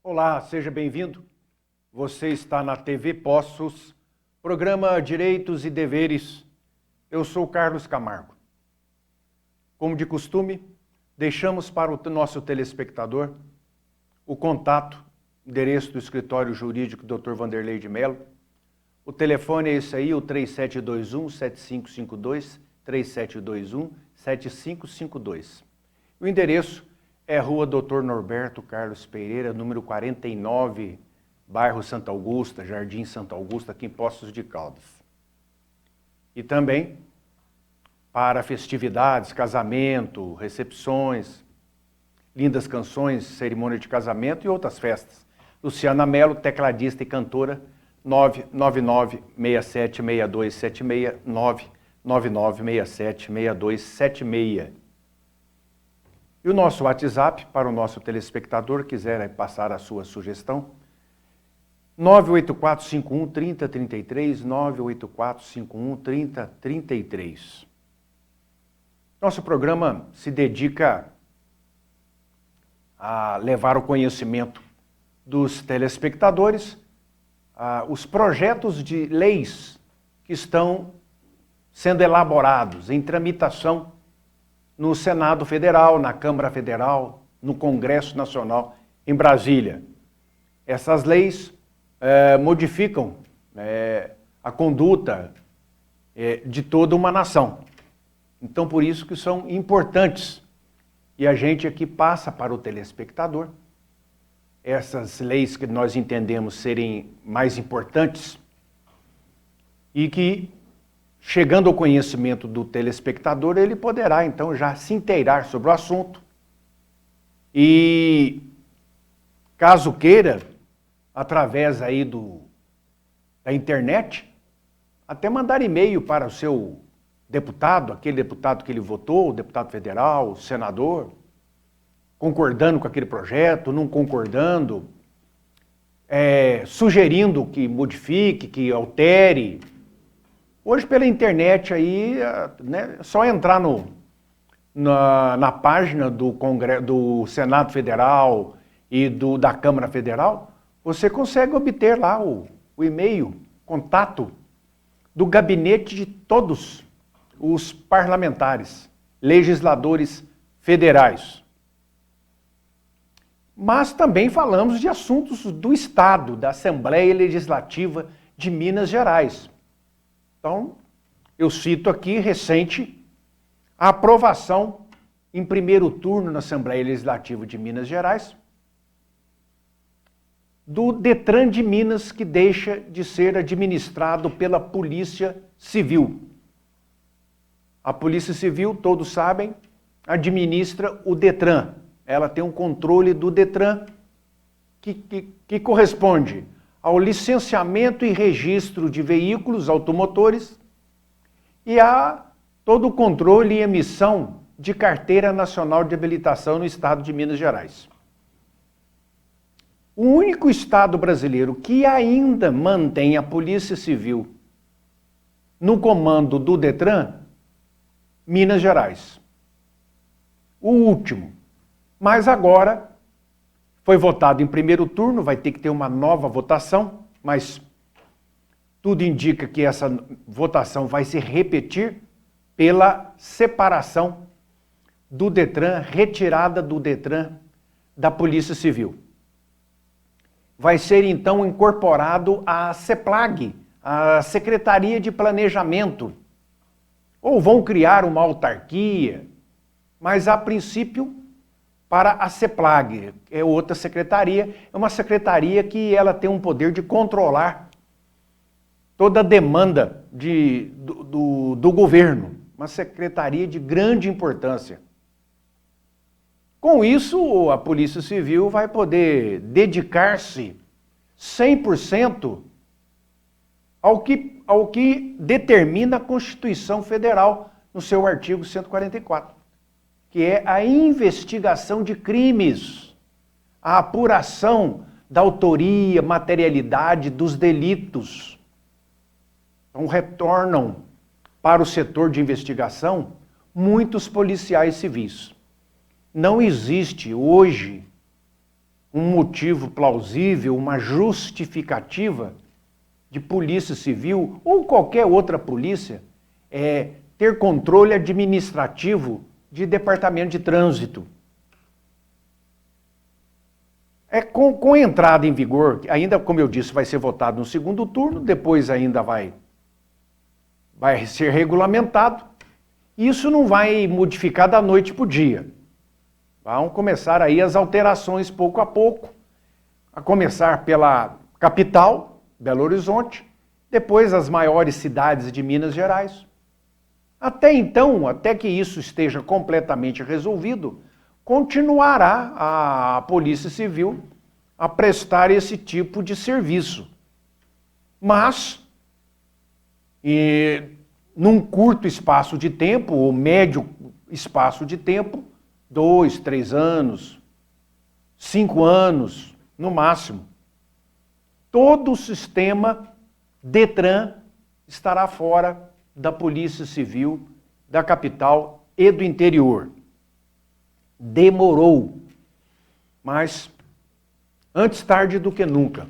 Olá, seja bem-vindo. Você está na TV Poços, programa Direitos e Deveres. Eu sou Carlos Camargo. Como de costume, deixamos para o nosso telespectador o contato, endereço do escritório jurídico Dr. Vanderlei de Mello. O telefone é esse aí, o 3721-7552, 3721-7552. O endereço é Rua Dr. Norberto Carlos Pereira, número 49, bairro Santa Augusta, Jardim Santa Augusta, aqui em Poços de Caldas. E também para festividades, casamento, recepções, lindas canções, cerimônia de casamento e outras festas. Luciana Mello, tecladista e cantora, 999-676276, 999-676276. E o nosso WhatsApp, para o nosso telespectador, quiser passar a sua sugestão, 98451-3033, 98451-3033. Nosso programa se dedica a levar o conhecimento dos telespectadores os projetos de leis que estão sendo elaborados em tramitação no Senado Federal, na Câmara Federal, no Congresso Nacional, em Brasília. Essas leis modificam a conduta de toda uma nação. Então, por isso que são importantes. E a gente aqui passa para o telespectador essas leis que nós entendemos serem mais importantes e que, chegando ao conhecimento do telespectador, ele poderá, então, já se inteirar sobre o assunto e, caso queira, através aí da internet, até mandar e-mail para o seu deputado, aquele deputado que ele votou, o deputado federal, o senador, concordando com aquele projeto, não concordando, sugerindo que modifique, que altere. Hoje, pela internet, aí, né, é só entrar na página do Senado Federal e da Câmara Federal, você consegue obter lá o e-mail, contato do gabinete de todos os parlamentares, legisladores federais. Mas também falamos de assuntos do Estado, da Assembleia Legislativa de Minas Gerais. Então, eu cito aqui, recente, a aprovação em primeiro turno na Assembleia Legislativa de Minas Gerais do Detran de Minas, que deixa de ser administrado pela Polícia Civil. A Polícia Civil, todos sabem, administra o Detran. Ela tem um controle do Detran que corresponde ao licenciamento e registro de veículos automotores e a todo o controle e emissão de carteira nacional de habilitação no estado de Minas Gerais. O único estado brasileiro que ainda mantém a Polícia Civil no comando do Detran, Minas Gerais. O último. Mas agora foi votado em primeiro turno, vai ter que ter uma nova votação, mas tudo indica que essa votação vai se repetir pela separação do Detran, retirada do Detran da Polícia Civil. Vai ser então incorporado à CEPLAG, a Secretaria de Planejamento, ou vão criar uma autarquia, mas a princípio para a CEPLAG, é outra secretaria, é uma secretaria que ela tem um poder de controlar toda a demanda do governo, uma secretaria de grande importância. Com isso, a Polícia Civil vai poder dedicar-se 100% ao que determina a Constituição Federal no seu artigo 144. Que é a investigação de crimes, a apuração da autoria, materialidade dos delitos. Então, retornam para o setor de investigação muitos policiais civis. Não existe hoje um motivo plausível, uma justificativa de polícia civil ou qualquer outra polícia ter controle administrativo de departamento de trânsito. Com a entrada em vigor, ainda, como eu disse, vai ser votado no segundo turno, depois ainda vai ser regulamentado. Isso não vai modificar da noite para o dia. Vão começar aí as alterações pouco a pouco, a começar pela capital, Belo Horizonte, depois as maiores cidades de Minas Gerais. Até então, até que isso esteja completamente resolvido, continuará a Polícia Civil a prestar esse tipo de serviço. Mas, num curto espaço de tempo, ou médio espaço de tempo, 2, 3 anos, 5 anos, no máximo, todo o sistema Detran estará fora da Polícia Civil da capital e do interior. Demorou, mas antes tarde do que nunca.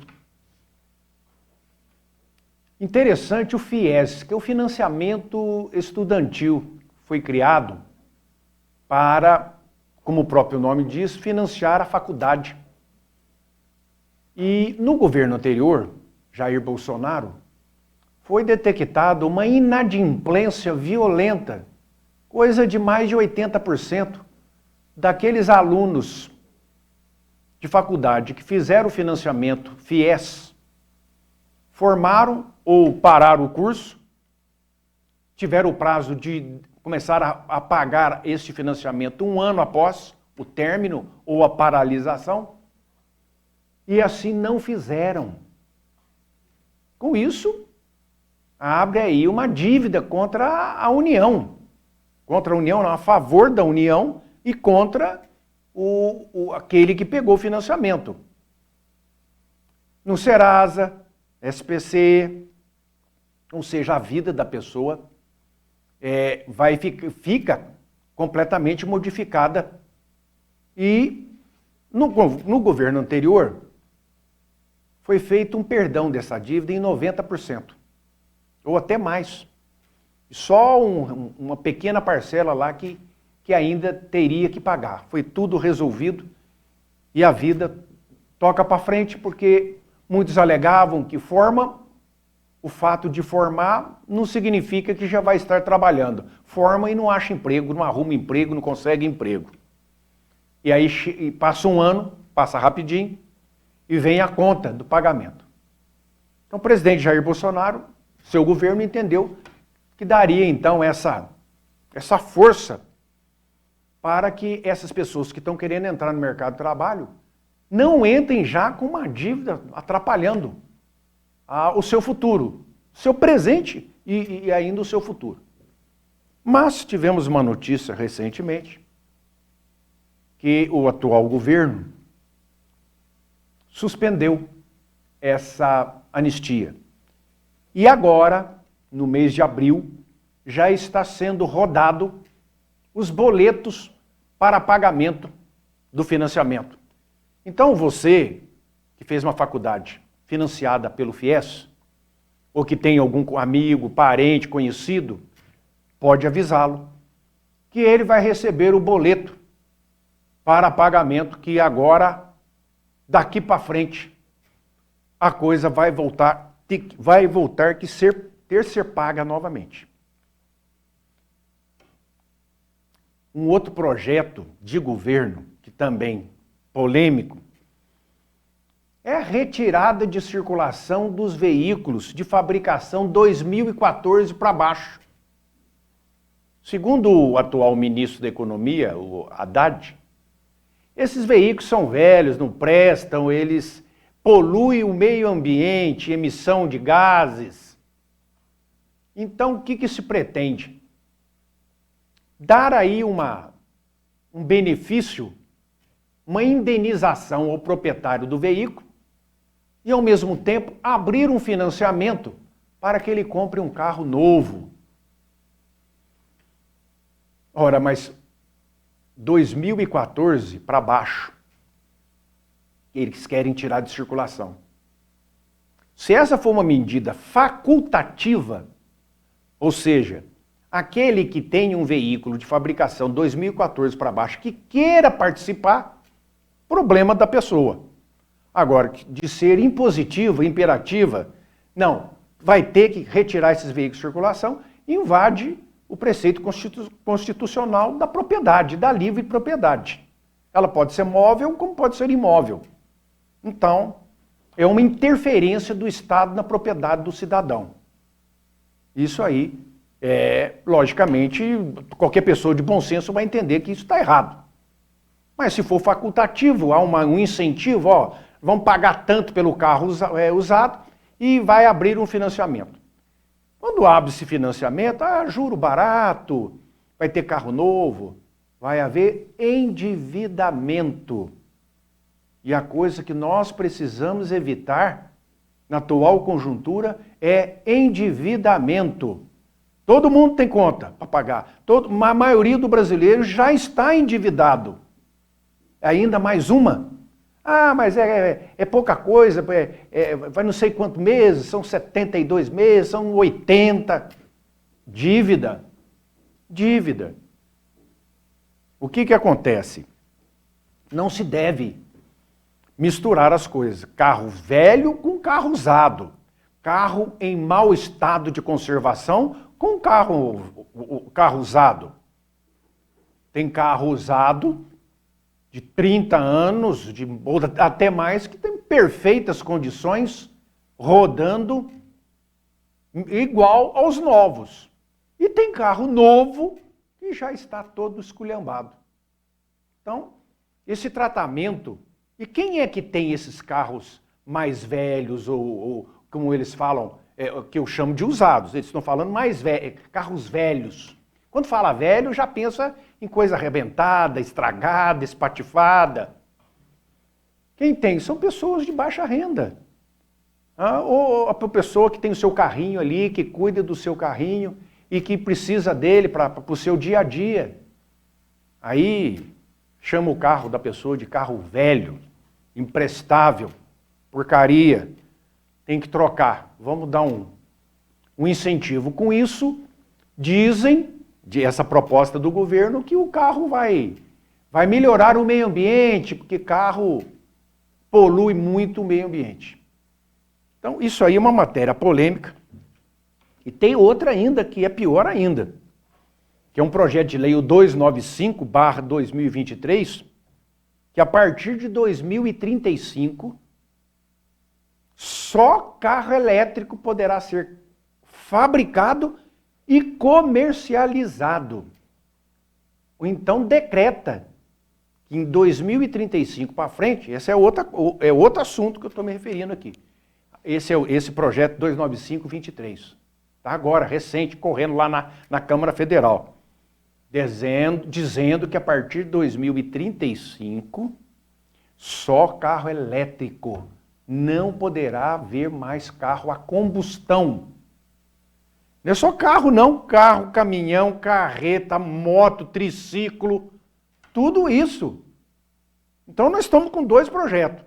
Interessante o FIES, que é o financiamento estudantil, foi criado para, como o próprio nome diz, financiar a faculdade. E no governo anterior, Jair Bolsonaro, foi detectada uma inadimplência violenta, coisa de mais de 80% daqueles alunos de faculdade que fizeram o financiamento FIES, formaram ou pararam o curso, tiveram o prazo de começar a pagar este financiamento 1 ano após o término ou a paralisação, e assim não fizeram. Com isso, abre aí uma dívida contra a União. Contra a União, não, a favor da União e contra aquele que pegou o financiamento. No Serasa, SPC, ou seja, a vida da pessoa fica completamente modificada. E no governo anterior, foi feito um perdão dessa dívida em 90%, ou até mais. Só uma pequena parcela lá que ainda teria que pagar. Foi tudo resolvido e a vida toca para frente, porque muitos alegavam que o fato de formar não significa que já vai estar trabalhando. Forma e não acha emprego, não arruma emprego, não consegue emprego. E aí passa um ano, passa rapidinho, e vem a conta do pagamento. Então o presidente Jair Bolsonaro, seu governo, entendeu que daria então essa força para que essas pessoas que estão querendo entrar no mercado de trabalho não entrem já com uma dívida atrapalhando o seu futuro, seu presente e ainda o seu futuro. Mas tivemos uma notícia recentemente que o atual governo suspendeu essa anistia. E agora, no mês de abril, já está sendo rodado os boletos para pagamento do financiamento. Então você, que fez uma faculdade financiada pelo FIES, ou que tem algum amigo, parente, conhecido, pode avisá-lo que ele vai receber o boleto para pagamento, que agora, daqui para frente, a coisa vai voltar ter ser paga novamente. Um outro projeto de governo, que também polêmico, é a retirada de circulação dos veículos de fabricação 2014 para baixo. Segundo o atual ministro da Economia, o Haddad, esses veículos são velhos, não prestam, eles poluem o meio ambiente, emissão de gases. Então, o que se pretende? Dar aí um benefício, uma indenização ao proprietário do veículo e, ao mesmo tempo, abrir um financiamento para que ele compre um carro novo. Ora, mas 2014 para baixo, eles querem tirar de circulação. Se essa for uma medida facultativa, ou seja, aquele que tem um veículo de fabricação 2014 para baixo que queira participar, problema da pessoa. Agora, de ser impositiva, imperativa, não, vai ter que retirar esses veículos de circulação, invade o preceito constitucional da propriedade, da livre propriedade. Ela pode ser móvel como pode ser imóvel. Então, é uma interferência do Estado na propriedade do cidadão. Isso aí, logicamente, qualquer pessoa de bom senso vai entender que isso está errado. Mas se for facultativo, há um incentivo, vão pagar tanto pelo carro usado e vai abrir um financiamento. Quando abre esse financiamento, juro barato, vai ter carro novo, vai haver endividamento. E a coisa que nós precisamos evitar na atual conjuntura é endividamento. Todo mundo tem conta para pagar. A maioria do brasileiro já está endividado. Ainda mais uma. Mas é pouca coisa, vai não sei quantos meses, são 72 meses, são 80. Dívida. O que acontece? Não se deve misturar as coisas. Carro velho com carro usado. Carro em mau estado de conservação com carro usado. Tem carro usado de 30 anos, ou até mais, que tem perfeitas condições, rodando igual aos novos. E tem carro novo que já está todo esculhambado. Então, esse tratamento... E quem é que tem esses carros mais velhos, ou como eles falam, que eu chamo de usados? Eles estão falando mais velhos, carros velhos. Quando fala velho, já pensa em coisa arrebentada, estragada, espatifada. Quem tem? São pessoas de baixa renda. Ou a pessoa que tem o seu carrinho ali, que cuida do seu carrinho e que precisa dele para o seu dia a dia. Aí chama o carro da pessoa de carro velho, imprestável, porcaria, tem que trocar. Vamos dar um incentivo. Com isso, dizem, essa proposta do governo, que o carro vai melhorar o meio ambiente, porque carro polui muito o meio ambiente. Então, isso aí é uma matéria polêmica. E tem outra ainda, que é pior ainda, que é um projeto de lei, o 295/2023, que a partir de 2035, só carro elétrico poderá ser fabricado e comercializado. Ou então decreta que em 2035 para frente, esse é outro assunto que eu estou me referindo aqui. Esse projeto 295/23. Está agora, recente, correndo lá na Câmara Federal. Dizendo que a partir de 2035, só carro elétrico. Não poderá haver mais carro a combustão. Não é só carro não, carro, caminhão, carreta, moto, triciclo, tudo isso. Então nós estamos com dois projetos.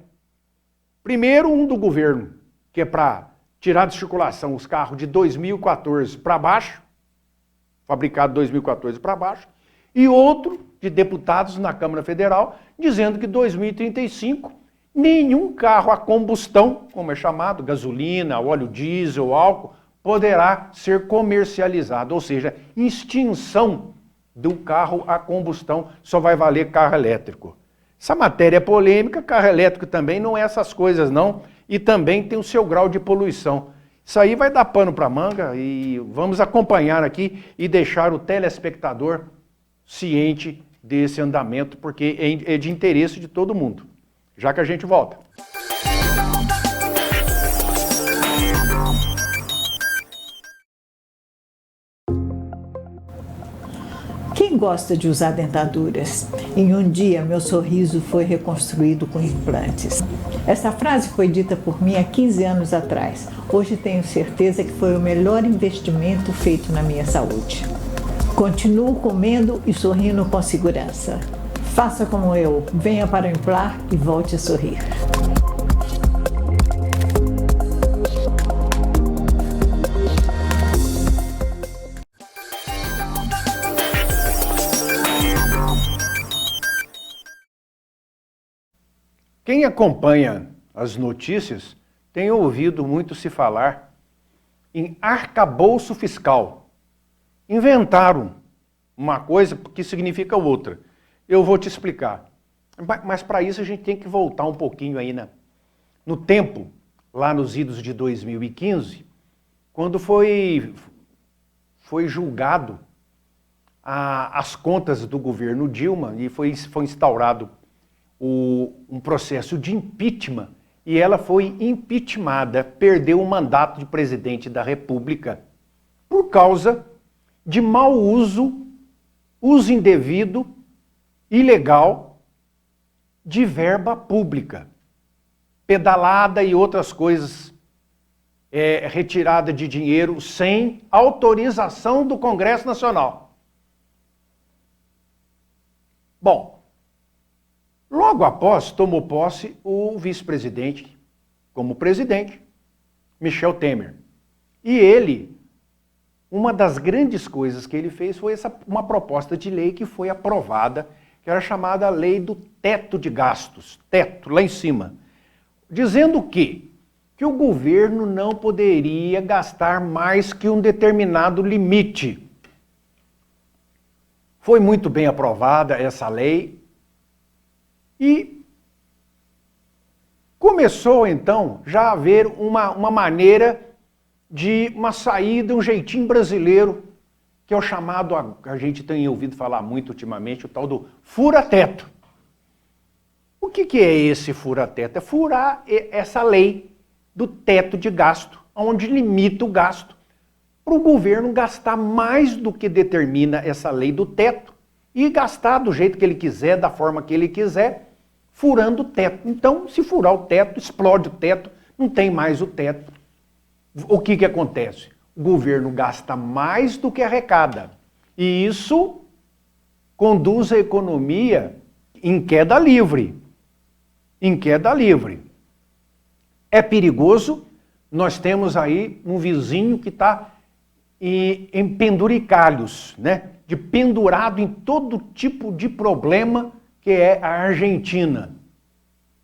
Primeiro, um do governo, que é para tirar de circulação os carros de 2014 para baixo, fabricado 2014 para baixo, e outro de deputados na Câmara Federal, dizendo que 2035, nenhum carro a combustão, como é chamado, gasolina, óleo diesel, álcool, poderá ser comercializado, ou seja, extinção do carro a combustão, só vai valer carro elétrico. Essa matéria é polêmica, carro elétrico também não é essas coisas não, e também tem o seu grau de poluição. Isso aí vai dar pano para manga e vamos acompanhar aqui e deixar o telespectador ciente desse andamento, porque é de interesse de todo mundo. Já que a gente volta. Quem gosta de usar dentaduras? Em um dia, meu sorriso foi reconstruído com implantes. Essa frase foi dita por mim há 15 anos atrás. Hoje tenho certeza que foi o melhor investimento feito na minha saúde. Continuo comendo e sorrindo com segurança. Faça como eu, venha para o Implar e volte a sorrir. Quem acompanha as notícias tem ouvido muito se falar em arcabouço fiscal. Inventaram uma coisa que significa outra. Eu vou te explicar. Mas para isso a gente tem que voltar um pouquinho aí no tempo, lá nos idos de 2015, quando foi julgado as contas do governo Dilma e foi instaurado um processo de impeachment e ela foi impeachmentada, perdeu o mandato de presidente da República por causa de mau uso indevido, ilegal, de verba pública, pedalada e outras coisas, retirada de dinheiro sem autorização do Congresso Nacional. Bom, logo após tomou posse o vice-presidente, como presidente, Michel Temer. E ele, uma das grandes coisas que ele fez foi uma proposta de lei que foi aprovada, que era chamada Lei do Teto de Gastos, teto, lá em cima, dizendo que o governo não poderia gastar mais que um determinado limite. Foi muito bem aprovada essa lei e começou então já a haver uma maneira de uma saída, um jeitinho brasileiro, que é o chamado, a gente tem ouvido falar muito ultimamente, o tal do fura-teto. O que é esse fura-teto? É furar essa lei do teto de gasto, onde limita o gasto, para o governo gastar mais do que determina essa lei do teto e gastar do jeito que ele quiser, da forma que ele quiser, furando o teto. Então, se furar o teto, explode o teto, não tem mais o teto. O que acontece? O governo gasta mais do que arrecada. E isso conduz a economia em queda livre. Em queda livre. É perigoso. Nós temos aí um vizinho que está em penduricalhos, né? De pendurado em todo tipo de problema, que é a Argentina.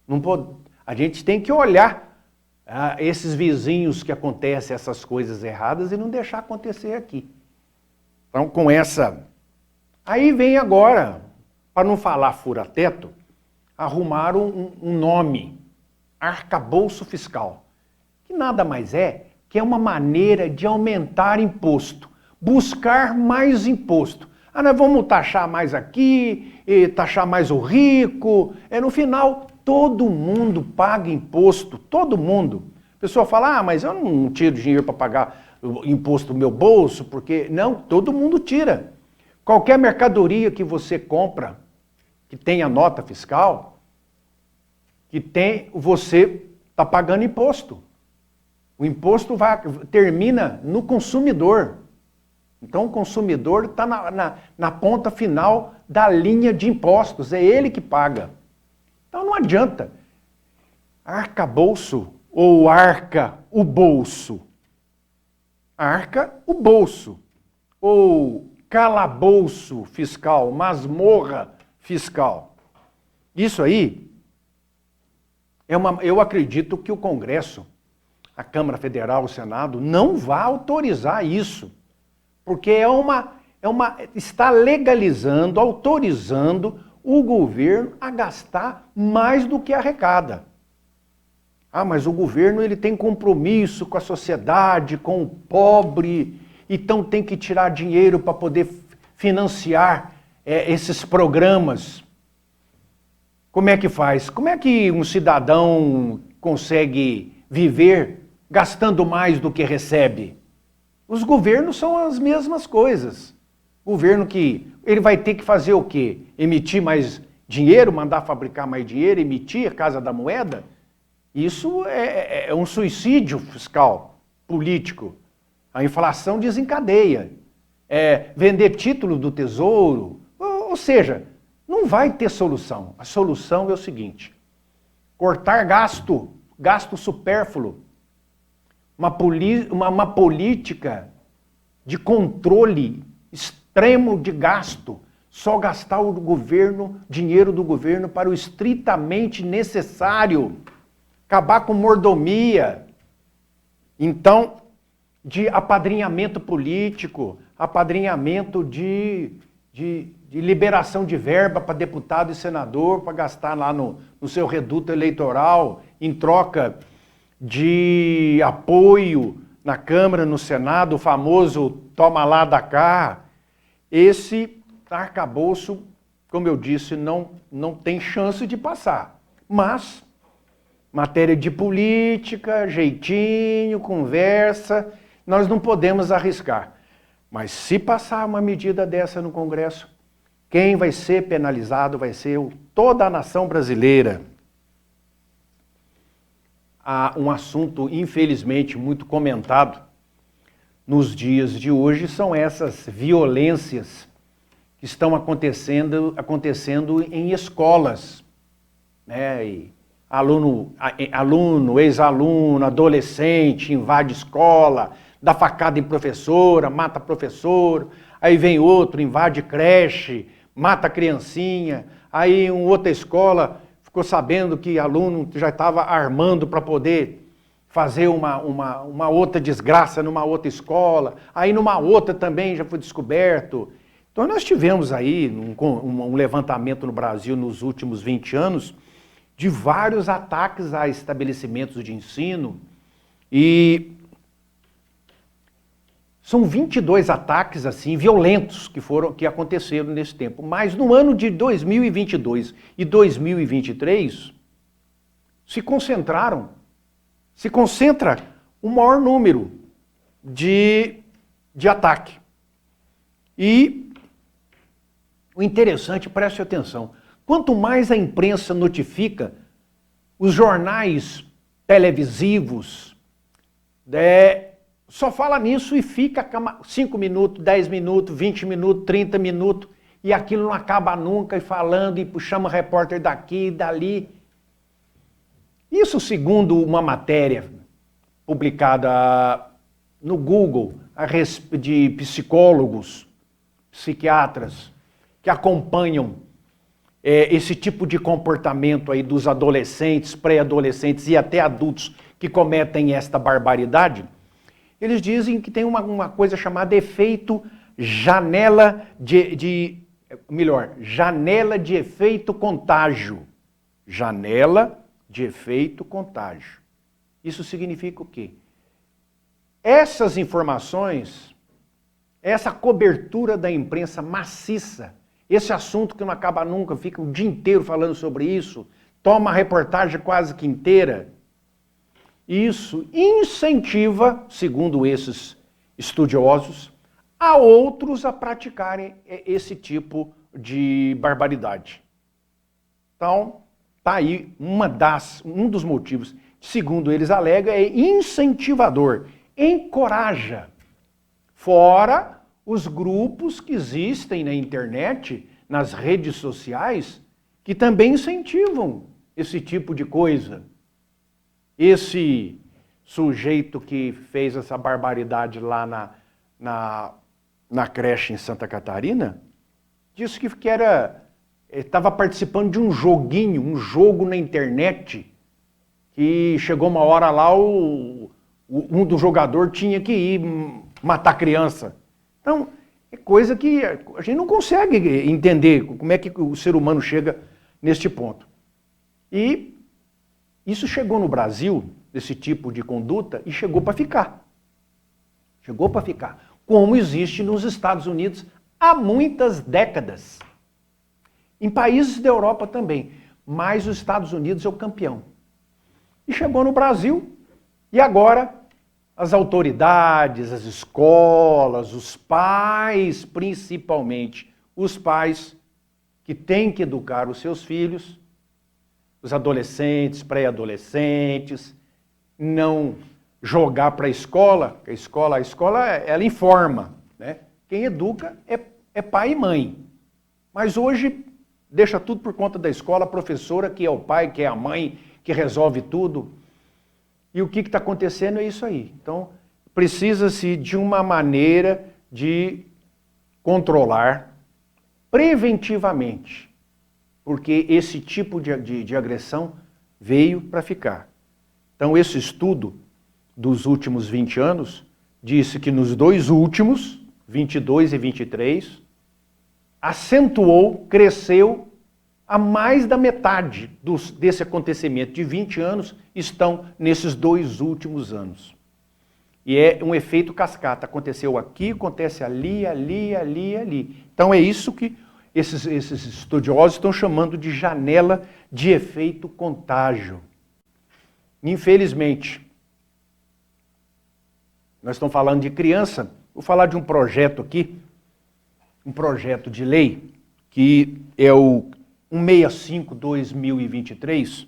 Não pode, a gente tem que olhar esses vizinhos que acontecem essas coisas erradas e não deixar acontecer aqui. Então, com essa... Aí vem agora, para não falar fura-teto, arrumaram um nome, arcabouço fiscal, que nada mais é que é uma maneira de aumentar imposto, buscar mais imposto. Nós vamos taxar mais aqui, taxar mais o rico. No final, todo mundo paga imposto, todo mundo. A pessoa fala, mas eu não tiro dinheiro para pagar o imposto do meu bolso, porque... Não, todo mundo tira. Qualquer mercadoria que você compra, que tenha nota fiscal, você está pagando imposto. O imposto termina no consumidor. Então o consumidor está na ponta final da linha de impostos, é ele que paga. Então não adianta. Arcabouço ou arca o bolso? Arca o bolso. Ou calabouço fiscal, masmorra fiscal. Isso aí, eu acredito que o Congresso, a Câmara Federal, o Senado, não vai autorizar isso. Porque está legalizando, autorizando o governo a gastar mais do que arrecada. Mas o governo ele tem compromisso com a sociedade, com o pobre, então tem que tirar dinheiro para poder financiar esses programas. Como é que faz? Como é que um cidadão consegue viver gastando mais do que recebe? Os governos são as mesmas coisas. Governo que ele vai ter que fazer o quê? Emitir mais dinheiro, mandar fabricar mais dinheiro, emitir a Casa da Moeda? Isso é um suicídio fiscal, político. A inflação desencadeia. Vender título do Tesouro. Ou seja, Não vai ter solução. A solução é o seguinte: cortar gasto supérfluo. Uma política de controle extremo de gasto. Só gastar o dinheiro do governo para o estritamente necessário. Acabar com mordomia. Então, de apadrinhamento político, apadrinhamento de liberação de verba para deputado e senador, para gastar lá no seu reduto eleitoral, em troca de apoio na Câmara, no Senado, o famoso toma lá da cá. Esse arcabouço, como eu disse, não tem chance de passar. Mas, matéria de política, jeitinho, conversa, nós não podemos arriscar. Mas se passar uma medida dessa no Congresso, quem vai ser penalizado vai ser toda a nação brasileira. Há um assunto, infelizmente, muito comentado nos dias de hoje, são essas violências que estão acontecendo em escolas, né? E aluno, ex-aluno, adolescente, invade escola, dá facada em professora, mata professor, aí vem outro, invade creche, mata a criancinha, aí uma outra escola ficou sabendo que aluno já estava armando para poder fazer uma outra desgraça numa outra escola, aí numa outra também já foi descoberto. Então nós tivemos aí um levantamento no Brasil nos últimos 20 anos de vários ataques a estabelecimentos de ensino e são 22 ataques assim violentos que aconteceram nesse tempo. Mas no ano de 2022 e 2023 se concentra o maior número de ataque. E o interessante, preste atenção, quanto mais a imprensa notifica, os jornais televisivos só fala nisso e fica 5 minutos, 10 minutos, 20 minutos, 30 minutos, e aquilo não acaba nunca, e falando, e chama repórter daqui e dali. Isso segundo uma matéria publicada no Google de psicólogos, psiquiatras, que acompanham esse tipo de comportamento aí dos adolescentes, pré-adolescentes e até adultos que cometem esta barbaridade. Eles dizem que tem uma coisa chamada efeito janela janela de efeito contágio. Janela de efeito contágio. Isso significa o quê? Essas informações, essa cobertura da imprensa maciça, esse assunto que não acaba nunca, fica o dia inteiro falando sobre isso, toma a reportagem quase que inteira, isso incentiva, segundo esses estudiosos, a outros a praticarem esse tipo de barbaridade. Então, está aí um dos motivos, segundo eles alegam, é incentivador, encoraja. Fora os grupos que existem na internet, nas redes sociais, que também incentivam esse tipo de coisa. Esse sujeito que fez essa barbaridade lá na creche em Santa Catarina, disse que estava participando de um jogo na internet, que chegou uma hora lá, um do jogador tinha que ir matar a criança. Então, é coisa que a gente não consegue entender como é que o ser humano chega neste ponto. E isso chegou no Brasil, esse tipo de conduta, e chegou para ficar. Chegou para ficar. Como existe nos Estados Unidos há muitas décadas. Em países da Europa também. Mas os Estados Unidos é o campeão. E chegou no Brasil, e agora as autoridades, as escolas, os pais, principalmente, os pais que têm que educar os seus filhos, os adolescentes, pré-adolescentes, não jogar para a escola ela informa, né? Quem educa é pai e mãe. Mas hoje, deixa tudo por conta da escola, a professora, que é o pai, que é a mãe, que resolve tudo. E o que está acontecendo é isso aí. Então, precisa-se de uma maneira de controlar preventivamente, porque esse tipo de agressão veio para ficar. Então, esse estudo dos últimos 20 anos disse que nos 2 últimos, 22 e 23, acentuou, cresceu, a mais da metade desse acontecimento de 20 anos estão nesses 2 últimos anos. E é um efeito cascata. Aconteceu aqui, acontece ali, ali, ali, ali. Então é isso que esses estudiosos estão chamando de janela de efeito contágio. Infelizmente, nós estamos falando de criança, vou falar de um projeto aqui, um projeto de lei, que é o 165/2023,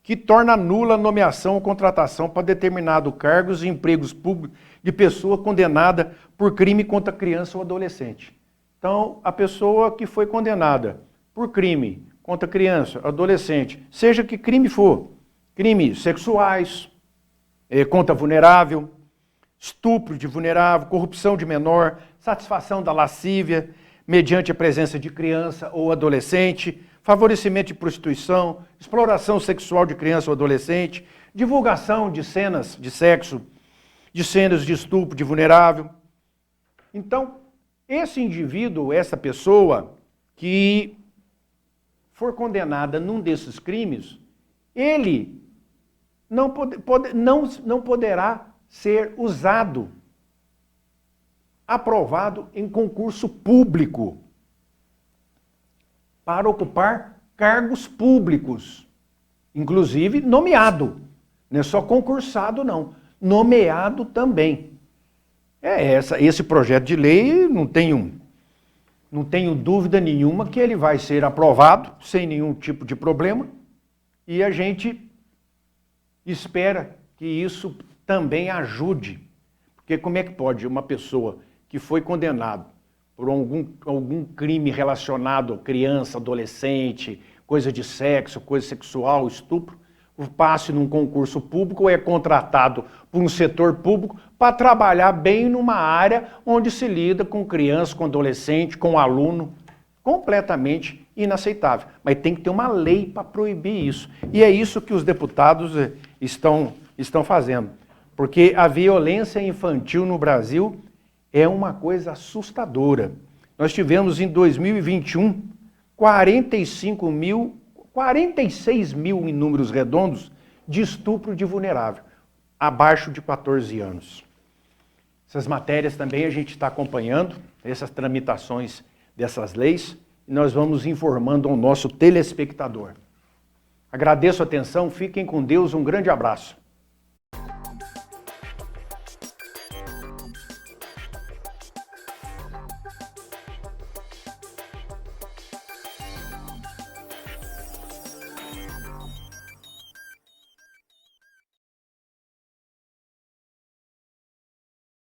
que torna nula a nomeação ou contratação para determinado cargos e empregos públicos de pessoa condenada por crime contra criança ou adolescente. Então, a pessoa que foi condenada por crime contra criança, adolescente, seja que crime for, crimes sexuais, contra vulnerável, estupro de vulnerável, corrupção de menor, satisfação da lascívia, mediante a presença de criança ou adolescente, favorecimento de prostituição, exploração sexual de criança ou adolescente, divulgação de cenas de sexo, de cenas de estupro de vulnerável. Então, esse indivíduo, essa pessoa que for condenada num desses crimes, ele não poderá ser usado, aprovado em concurso público para ocupar cargos públicos, inclusive nomeado, não é só concursado não, nomeado também. Esse projeto de lei, não tenho dúvida nenhuma que ele vai ser aprovado sem nenhum tipo de problema, e a gente espera que isso também ajude, porque como é que pode uma pessoa que foi condenado por algum crime relacionado a criança, adolescente, coisa de sexo, coisa sexual, estupro, passe num concurso público ou é contratado por um setor público para trabalhar bem numa área onde se lida com criança, com adolescente, com aluno, completamente inaceitável. Mas tem que ter uma lei para proibir isso. E é isso que os deputados estão fazendo. Porque a violência infantil no Brasil é uma coisa assustadora. Nós tivemos em 2021 46 mil em números redondos de estupro de vulnerável, abaixo de 14 anos. Essas matérias também a gente está acompanhando, essas tramitações dessas leis, e nós vamos informando ao nosso telespectador. Agradeço a atenção, fiquem com Deus, um grande abraço.